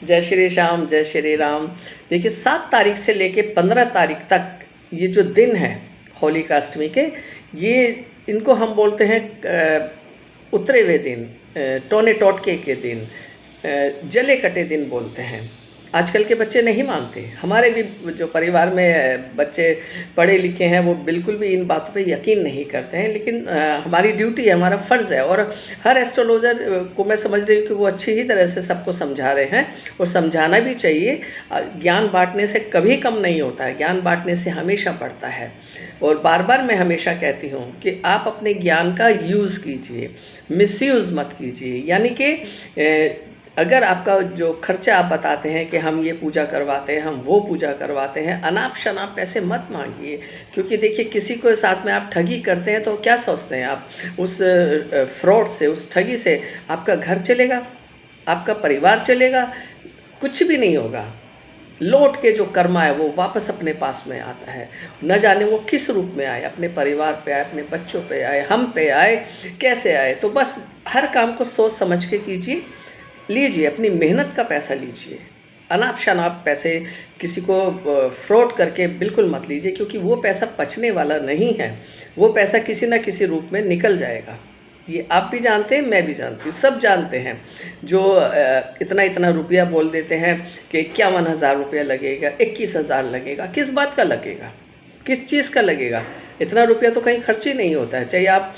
जय श्री श्याम, जय श्री राम। देखिए 7 तारीख से लेके 15 तारीख तक ये जो दिन है होलिका अष्टमी के, ये इनको हम बोलते हैं उतरे हुए दिन, टोने टोटके के दिन, जले कटे दिन बोलते हैं। आजकल के बच्चे नहीं मानते। हमारे भी जो परिवार में बच्चे पढ़े लिखे हैं वो बिल्कुल भी इन बातों पे यकीन नहीं करते हैं, लेकिन हमारी ड्यूटी है, हमारा फ़र्ज़ है। और हर एस्ट्रोलॉजर को मैं समझ रही हूँ कि वो अच्छी ही तरह से सबको समझा रहे हैं और समझाना भी चाहिए। ज्ञान बांटने से कभी कम नहीं होता है, ज्ञान बांटने से हमेशा बढ़ता है। और बार बार मैं हमेशा कहती हूँ कि आप अपने ज्ञान का यूज़ कीजिए, मिसयूज़ मत कीजिए। यानी कि अगर आपका जो खर्चा आप बताते हैं कि हम ये पूजा करवाते हैं, हम वो पूजा करवाते हैं, अनाप शनाप पैसे मत मांगिए। क्योंकि देखिए किसी को साथ में आप ठगी करते हैं तो क्या सोचते हैं आप, उस फ्रॉड से, उस ठगी से आपका घर चलेगा, आपका परिवार चलेगा? कुछ भी नहीं होगा। लौट के जो कर्मा है वो वापस अपने पास में आता है। न जाने वो किस रूप में आए, अपने परिवार पे आए, अपने बच्चों पे आए, हम पे आए, कैसे आए। तो बस हर काम को सोच समझ के कीजिए, लीजिए, अपनी मेहनत का पैसा लीजिए। अनाप शनाप पैसे किसी को फ्रॉड करके बिल्कुल मत लीजिए, क्योंकि वो पैसा बचने वाला नहीं है। वो पैसा किसी न किसी रूप में निकल जाएगा। ये आप भी जानते हैं, मैं भी जानती हूँ, सब जानते हैं। जो इतना इतना रुपया बोल देते हैं कि 51,000 रुपया लगेगा, 21,000 लगेगा। किस बात का लगेगा, किस चीज़ का लगेगा? इतना रुपया तो कहीं खर्च ही नहीं होता है। चाहे आप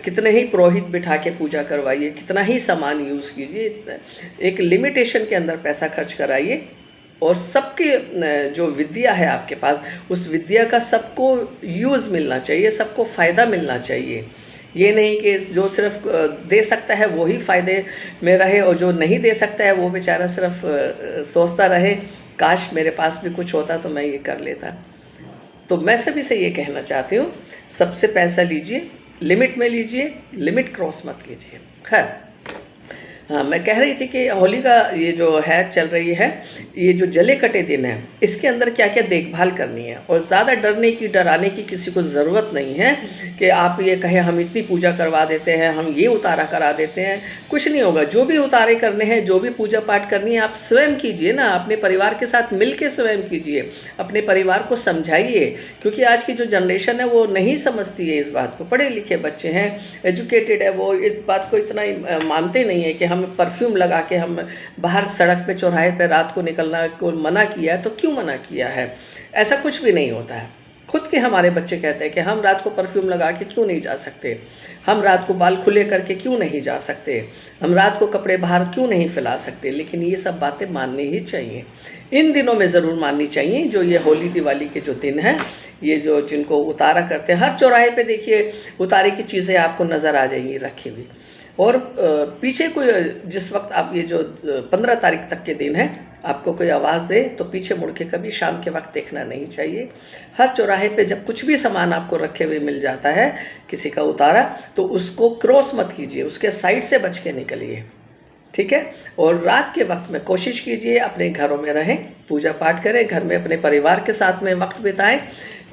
कितने ही पुरोहित बिठा के पूजा करवाइए, कितना ही सामान यूज़ कीजिए, एक लिमिटेशन के अंदर पैसा खर्च कराइए। और सबके जो विद्या है आपके पास, उस विद्या का सबको यूज़ मिलना चाहिए, सबको फ़ायदा मिलना चाहिए। ये नहीं कि जो सिर्फ दे सकता है वो ही फ़ायदे में रहे और जो नहीं दे सकता है वो बेचारा सिर्फ सोचता रहे, काश मेरे पास भी कुछ होता तो मैं ये कर लेता। तो मैं सभी से ये कहना चाहती हूँ, सबसे पैसा लीजिए, लिमिट में लीजिए, लिमिट क्रॉस मत कीजिए। खैर, हाँ, मैं कह रही थी कि होली का ये जो है चल रही है, ये जो जले कटे दिन है, इसके अंदर क्या क्या देखभाल करनी है। और ज़्यादा डराने की किसी को ज़रूरत नहीं है कि आप ये कहें हम इतनी पूजा करवा देते हैं, हम ये उतारा करा देते हैं। कुछ नहीं होगा। जो भी उतारे करने हैं, जो भी पूजा पाठ करनी है, आप स्वयं कीजिए ना, अपने परिवार के साथ मिल के स्वयं कीजिए, अपने परिवार को समझाइए। क्योंकि आज की जो जनरेशन है वो नहीं समझती है इस बात को। पढ़े लिखे बच्चे हैं, एजुकेटेड है, वो इस बात को इतना मानते नहीं है कि हम परफ्यूम लगा के हम बाहर सड़क पे चौराहे पे रात को निकलना को मना किया है। तो क्यों मना किया है? ऐसा कुछ भी नहीं होता है। खुद के हमारे बच्चे कहते हैं कि हम रात को परफ्यूम लगा के क्यों नहीं जा सकते, हम रात को बाल खुले करके क्यों नहीं जा सकते, हम रात को कपड़े बाहर क्यों नहीं फैला सकते। लेकिन ये सब बातें माननी ही चाहिए, इन दिनों में ज़रूर माननी चाहिए। जो ये होली दिवाली के जो दिन हैं, ये जो जिनको उतारा करते हैं, हर चौराहे पे देखिए उतारे की चीज़ें आपको नज़र आ जाएंगी रखी हुई। और पीछे कोई, जिस वक्त आप ये जो 15 तारीख तक के दिन है, आपको कोई आवाज़ दे तो पीछे मुड़ के कभी शाम के वक्त देखना नहीं चाहिए। हर चौराहे पे जब कुछ भी सामान आपको रखे हुए मिल जाता है, किसी का उतारा, तो उसको क्रॉस मत कीजिए, उसके साइड से बच के निकलिए, ठीक है। और रात के वक्त में कोशिश कीजिए अपने घरों में रहें, पूजा पाठ करें, घर में अपने परिवार के साथ में वक्त बिताएं,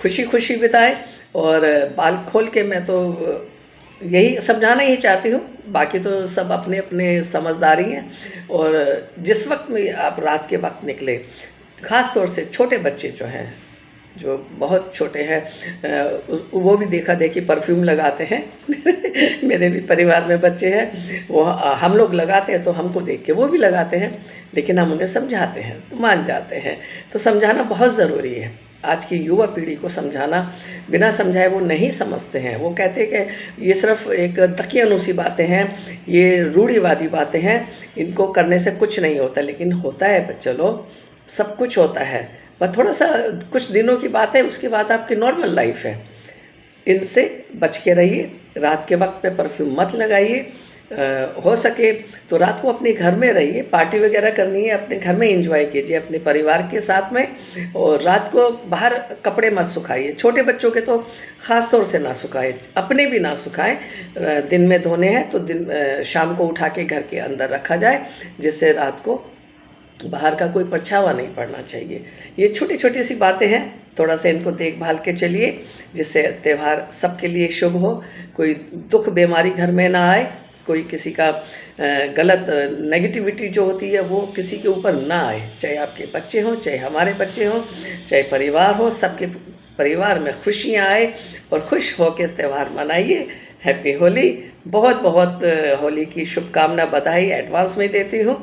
खुशी खुशी बिताएं। और बाल खोल के मैं तो यही समझाना ही चाहती हूँ, बाकी तो सब अपने अपने समझदारी हैं। और जिस वक्त में आप रात के वक्त निकले, ख़ास तौर से छोटे बच्चे जो हैं, जो बहुत छोटे हैं, वो भी देखा देखी परफ्यूम लगाते हैं। मेरे भी परिवार में बच्चे हैं, वो हम लोग लगाते हैं तो हमको देख के वो भी लगाते हैं, लेकिन हम उन्हें समझाते हैं तो मान जाते हैं। तो समझाना बहुत ज़रूरी है। आज की युवा पीढ़ी को समझाना, बिना समझाए वो नहीं समझते हैं। वो कहते हैं कि ये सिर्फ एक दकियानूसी बातें हैं, ये रूढ़िवादी बातें हैं, इनको करने से कुछ नहीं होता। लेकिन होता है बच्चों लोग, सब कुछ होता है। बस थोड़ा सा कुछ दिनों की बात है, उसके बाद आपकी नॉर्मल लाइफ है। इनसे बच के रहिए। रात के वक्त पे परफ्यूम मत लगाइए। हो सके तो रात को अपने घर में रहिए। पार्टी वगैरह करनी है अपने घर में एंजॉय कीजिए अपने परिवार के साथ में। और रात को बाहर कपड़े मत सुखाइए, छोटे बच्चों के तो ख़ास तौर से ना सुखाएं, अपने भी ना सुखाएं। दिन में धोने हैं तो शाम को उठा के घर के अंदर रखा जाए, जिससे रात को बाहर का कोई परछावा नहीं पड़ना चाहिए। ये छोटी छोटी सी बातें हैं, थोड़ा सा इनको देखभाल के चलिए, जिससे त्यौहार सबके लिए शुभ हो, कोई दुख बीमारी घर में ना आए। कोई किसी का गलत नेगेटिविटी जो होती है वो किसी के ऊपर ना आए, चाहे आपके बच्चे हों, चाहे हमारे बच्चे हों, चाहे परिवार हो, सबके परिवार में खुशियाँ आए और खुश हो के त्यौहार मनाइए। हैप्पी होली। बहुत बहुत होली की शुभकामना, बधाई एडवांस में देती हूँ।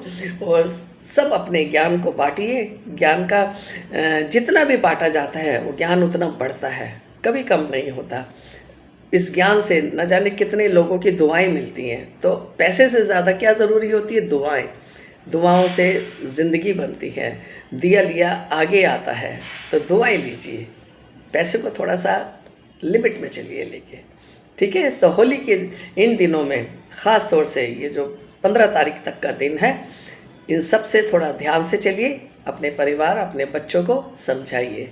और सब अपने ज्ञान को बांटिए। ज्ञान का जितना भी बांटा जाता है वो ज्ञान उतना बढ़ता है, कभी कम नहीं होता। इस ज्ञान से न जाने कितने लोगों की दुआएं मिलती हैं। तो पैसे से ज़्यादा क्या ज़रूरी होती है? दुआएं। दुआओं से ज़िंदगी बनती है। दिया लिया आगे आता है, तो दुआएं लीजिए। पैसे को थोड़ा सा लिमिट में चलिए लेके, ठीक है। तो होली के इन दिनों में ख़ास तौर से ये जो 15 तारीख तक का दिन है, इन सब से थोड़ा ध्यान से चलिए। अपने परिवार, अपने बच्चों को समझाइए।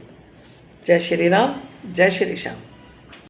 जय श्री राम, जय श्री श्याम।